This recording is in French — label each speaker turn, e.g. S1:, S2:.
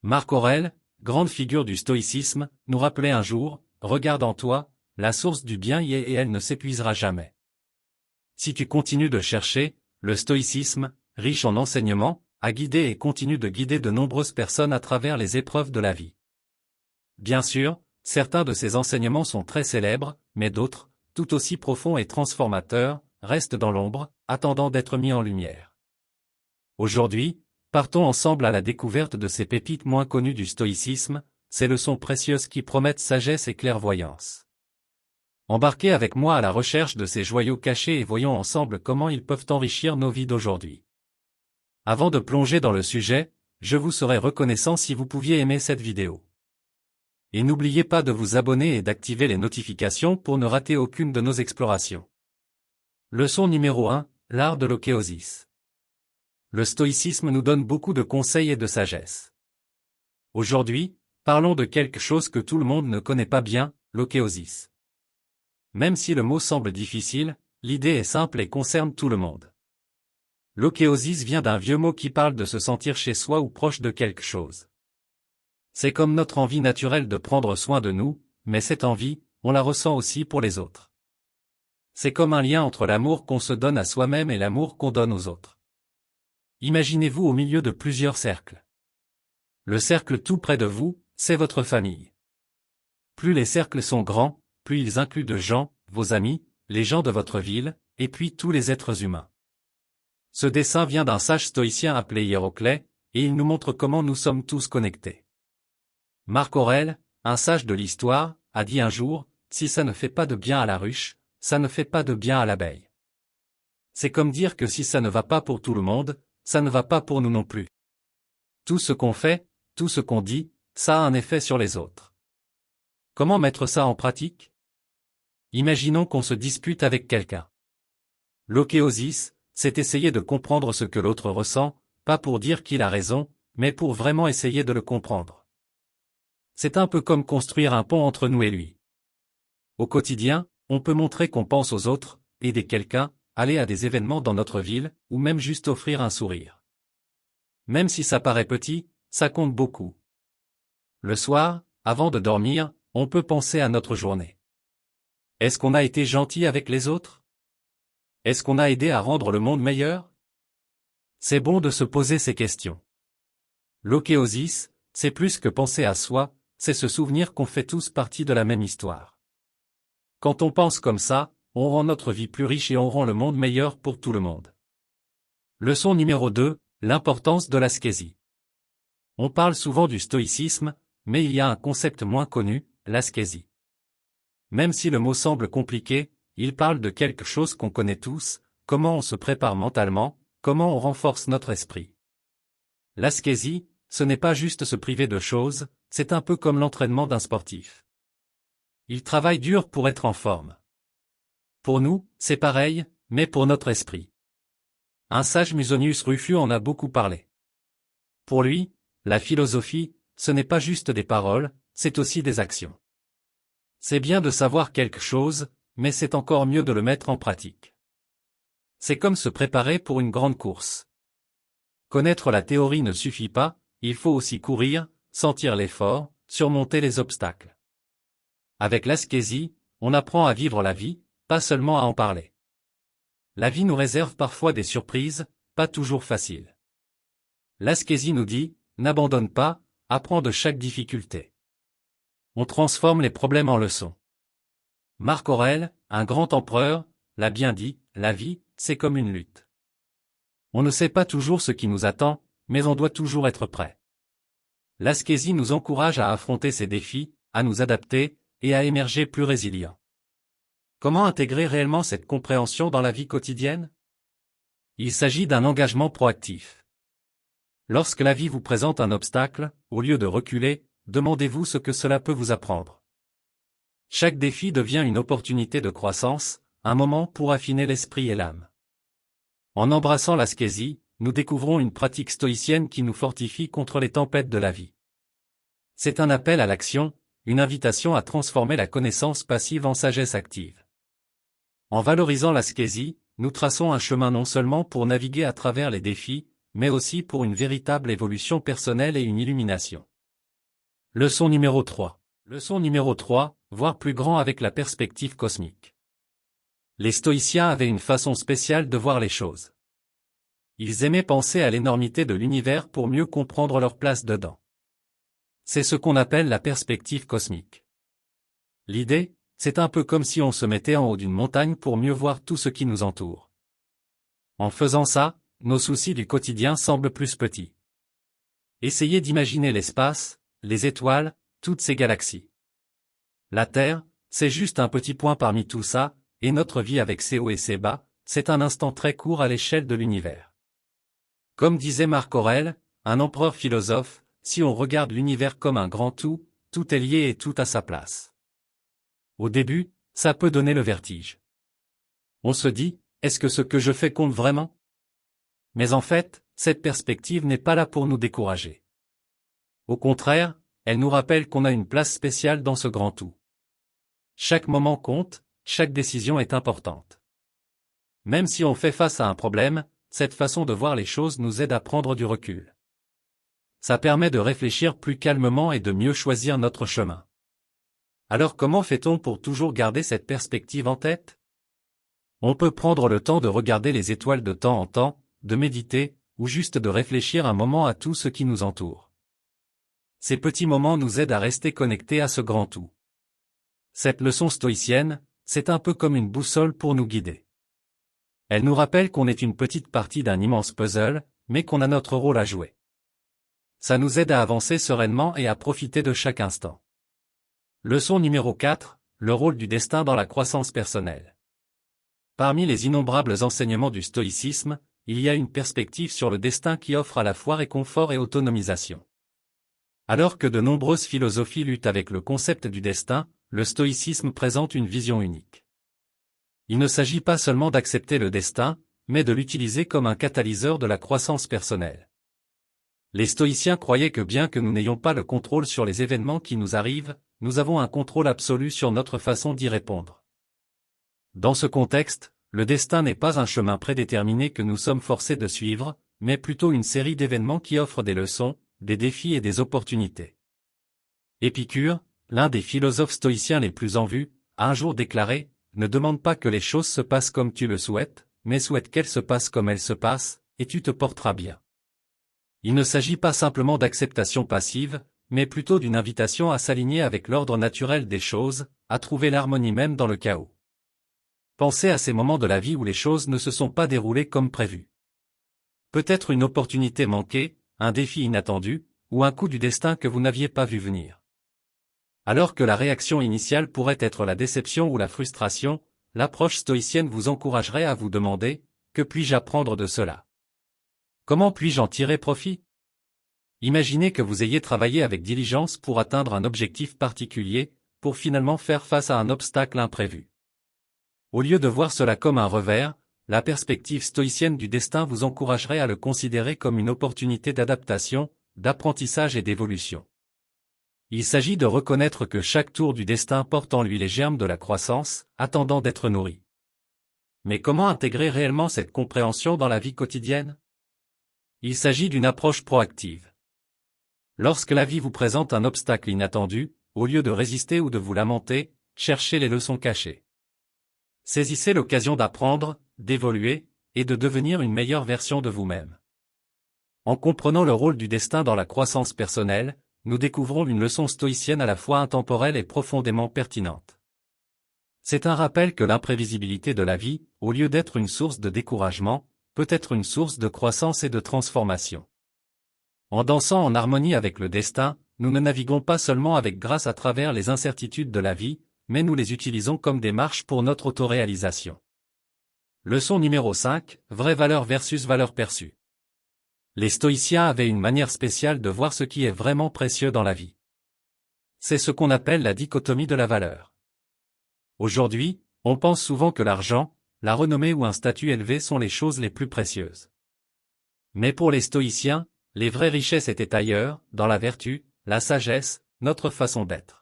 S1: Marc Aurèle, grande figure du stoïcisme, nous rappelait un jour, « Regarde en toi, la source du bien y est et elle ne s'épuisera jamais. » Si tu continues de chercher, le stoïcisme, riche en enseignements, a guidé et continue de guider de nombreuses personnes à travers les épreuves de la vie. Bien sûr, certains de ces enseignements sont très célèbres, mais d'autres, tout aussi profonds et transformateurs, restent dans l'ombre, attendant d'être mis en lumière. Aujourd'hui, partons ensemble à la découverte de ces pépites moins connues du stoïcisme, ces leçons précieuses qui promettent sagesse et clairvoyance. Embarquez avec moi à la recherche de ces joyaux cachés et voyons ensemble comment ils peuvent enrichir nos vies d'aujourd'hui. Avant de plonger dans le sujet, je vous serais reconnaissant si vous pouviez aimer cette vidéo. Et n'oubliez pas de vous abonner et d'activer les notifications pour ne rater aucune de nos explorations. Leçon numéro 1, l'art de l'okhéosis. Le stoïcisme nous donne beaucoup de conseils et de sagesse. Aujourd'hui, parlons de quelque chose que tout le monde ne connaît pas bien, l'okhéosis. Même si le mot semble difficile, l'idée est simple et concerne tout le monde. L'okhéosis vient d'un vieux mot qui parle de se sentir chez soi ou proche de quelque chose. C'est comme notre envie naturelle de prendre soin de nous, mais cette envie, on la ressent aussi pour les autres. C'est comme un lien entre l'amour qu'on se donne à soi-même et l'amour qu'on donne aux autres. Imaginez-vous au milieu de plusieurs cercles. Le cercle tout près de vous, c'est votre famille. Plus les cercles sont grands, plus ils incluent de gens, vos amis, les gens de votre ville, et puis tous les êtres humains. Ce dessin vient d'un sage stoïcien appelé Héraclès, et il nous montre comment nous sommes tous connectés. Marc Aurèle, un sage de l'histoire, a dit un jour, « Si ça ne fait pas de bien à la ruche, ça ne fait pas de bien à l'abeille. » C'est comme dire que si ça ne va pas pour tout le monde, ça ne va pas pour nous non plus. Tout ce qu'on fait, tout ce qu'on dit, ça a un effet sur les autres. Comment mettre ça en pratique? Imaginons qu'on se dispute avec quelqu'un. L'okhéosis, c'est essayer de comprendre ce que l'autre ressent, pas pour dire qu'il a raison, mais pour vraiment essayer de le comprendre. C'est un peu comme construire un pont entre nous et lui. Au quotidien, on peut montrer qu'on pense aux autres, aider quelqu'un, aller à des événements dans notre ville, ou même juste offrir un sourire. Même si ça paraît petit, ça compte beaucoup. Le soir, avant de dormir, on peut penser à notre journée. Est-ce qu'on a été gentil avec les autres? Est-ce qu'on a aidé à rendre le monde meilleur? C'est bon de se poser ces questions. L'okhéosis, c'est plus que penser à soi, c'est se souvenir qu'on fait tous partie de la même histoire. Quand on pense comme ça, on rend notre vie plus riche et on rend le monde meilleur pour tout le monde. Leçon numéro 2, l'importance de l'ascésie. On parle souvent du stoïcisme, mais il y a un concept moins connu, l'ascésie. Même si le mot semble compliqué, il parle de quelque chose qu'on connaît tous, comment on se prépare mentalement, comment on renforce notre esprit. L'ascésie, ce n'est pas juste se priver de choses, c'est un peu comme l'entraînement d'un sportif. Il travaille dur pour être en forme. Pour nous, c'est pareil, mais pour notre esprit. Un sage Musonius Rufus en a beaucoup parlé. Pour lui, la philosophie, ce n'est pas juste des paroles, c'est aussi des actions. C'est bien de savoir quelque chose, mais c'est encore mieux de le mettre en pratique. C'est comme se préparer pour une grande course. Connaître la théorie ne suffit pas, il faut aussi courir, sentir l'effort, surmonter les obstacles. Avec l'ascésie, on apprend à vivre la vie, pas seulement à en parler. La vie nous réserve parfois des surprises, pas toujours faciles. L'ascésie nous dit, n'abandonne pas, apprends de chaque difficulté. On transforme les problèmes en leçons. Marc Aurèle, un grand empereur, l'a bien dit, la vie, c'est comme une lutte. On ne sait pas toujours ce qui nous attend, mais on doit toujours être prêt. L'ascésie nous encourage à affronter ces défis, à nous adapter, et à émerger plus résilients. Comment intégrer réellement cette compréhension dans la vie quotidienne? Il s'agit d'un engagement proactif. Lorsque la vie vous présente un obstacle, au lieu de reculer, demandez-vous ce que cela peut vous apprendre. Chaque défi devient une opportunité de croissance, un moment pour affiner l'esprit et l'âme. En embrassant l'ascésie, nous découvrons une pratique stoïcienne qui nous fortifie contre les tempêtes de la vie. C'est un appel à l'action, une invitation à transformer la connaissance passive en sagesse active. En valorisant l'ascésie, nous traçons un chemin non seulement pour naviguer à travers les défis, mais aussi pour une véritable évolution personnelle et une illumination. Leçon numéro 3. Leçon numéro 3, voir plus grand avec la perspective cosmique. Les stoïciens avaient une façon spéciale de voir les choses. Ils aimaient penser à l'énormité de l'univers pour mieux comprendre leur place dedans. C'est ce qu'on appelle la perspective cosmique. L'idée, c'est un peu comme si on se mettait en haut d'une montagne pour mieux voir tout ce qui nous entoure. En faisant ça, nos soucis du quotidien semblent plus petits. Essayez d'imaginer l'espace, les étoiles, toutes ces galaxies. La Terre, c'est juste un petit point parmi tout ça, et notre vie avec ses hauts et ses bas, c'est un instant très court à l'échelle de l'univers. Comme disait Marc Aurèle, un empereur philosophe, si on regarde l'univers comme un grand tout est lié et tout à sa place. Au début, ça peut donner le vertige. On se dit, est-ce que ce que je fais compte vraiment? Mais en fait, cette perspective n'est pas là pour nous décourager. Au contraire, elle nous rappelle qu'on a une place spéciale dans ce grand tout. Chaque moment compte, chaque décision est importante. Même si on fait face à un problème, cette façon de voir les choses nous aide à prendre du recul. Ça permet de réfléchir plus calmement et de mieux choisir notre chemin. Alors comment fait-on pour toujours garder cette perspective en tête? On peut prendre le temps de regarder les étoiles de temps en temps, de méditer, ou juste de réfléchir un moment à tout ce qui nous entoure. Ces petits moments nous aident à rester connectés à ce grand tout. Cette leçon stoïcienne, c'est un peu comme une boussole pour nous guider. Elle nous rappelle qu'on est une petite partie d'un immense puzzle, mais qu'on a notre rôle à jouer. Ça nous aide à avancer sereinement et à profiter de chaque instant. Leçon numéro 4, le rôle du destin dans la croissance personnelle. Parmi les innombrables enseignements du stoïcisme, il y a une perspective sur le destin qui offre à la fois réconfort et autonomisation. Alors que de nombreuses philosophies luttent avec le concept du destin, le stoïcisme présente une vision unique. Il ne s'agit pas seulement d'accepter le destin, mais de l'utiliser comme un catalyseur de la croissance personnelle. Les stoïciens croyaient que bien que nous n'ayons pas le contrôle sur les événements qui nous arrivent, nous avons un contrôle absolu sur notre façon d'y répondre. Dans ce contexte, le destin n'est pas un chemin prédéterminé que nous sommes forcés de suivre, mais plutôt une série d'événements qui offrent des leçons, des défis et des opportunités. Épicure, l'un des philosophes stoïciens les plus en vue, a un jour déclaré « Ne demande pas que les choses se passent comme tu le souhaites, mais souhaite qu'elles se passent comme elles se passent, et tu te porteras bien. » Il ne s'agit pas simplement d'acceptation passive, mais plutôt d'une invitation à s'aligner avec l'ordre naturel des choses, à trouver l'harmonie même dans le chaos. Pensez à ces moments de la vie où les choses ne se sont pas déroulées comme prévu. Peut-être une opportunité manquée, un défi inattendu, ou un coup du destin que vous n'aviez pas vu venir. Alors que la réaction initiale pourrait être la déception ou la frustration, l'approche stoïcienne vous encouragerait à vous demander « Que puis-je apprendre de cela ? Comment puis-je en tirer profit ?» Imaginez que vous ayez travaillé avec diligence pour atteindre un objectif particulier, pour finalement faire face à un obstacle imprévu. Au lieu de voir cela comme un revers, la perspective stoïcienne du destin vous encouragerait à le considérer comme une opportunité d'adaptation, d'apprentissage et d'évolution. Il s'agit de reconnaître que chaque tour du destin porte en lui les germes de la croissance, attendant d'être nourri. Mais comment intégrer réellement cette compréhension dans la vie quotidienne? Il s'agit d'une approche proactive. Lorsque la vie vous présente un obstacle inattendu, au lieu de résister ou de vous lamenter, cherchez les leçons cachées. Saisissez l'occasion d'apprendre, d'évoluer, et de devenir une meilleure version de vous-même. En comprenant le rôle du destin dans la croissance personnelle, nous découvrons une leçon stoïcienne à la fois intemporelle et profondément pertinente. C'est un rappel que l'imprévisibilité de la vie, au lieu d'être une source de découragement, peut être une source de croissance et de transformation. En dansant en harmonie avec le destin, nous ne naviguons pas seulement avec grâce à travers les incertitudes de la vie, mais nous les utilisons comme des marches pour notre autoréalisation. Leçon numéro 5, vraie valeur versus valeur perçue. Les stoïciens avaient une manière spéciale de voir ce qui est vraiment précieux dans la vie. C'est ce qu'on appelle la dichotomie de la valeur. Aujourd'hui, on pense souvent que l'argent, la renommée ou un statut élevé sont les choses les plus précieuses. Mais pour les stoïciens, les vraies richesses étaient ailleurs, dans la vertu, la sagesse, notre façon d'être.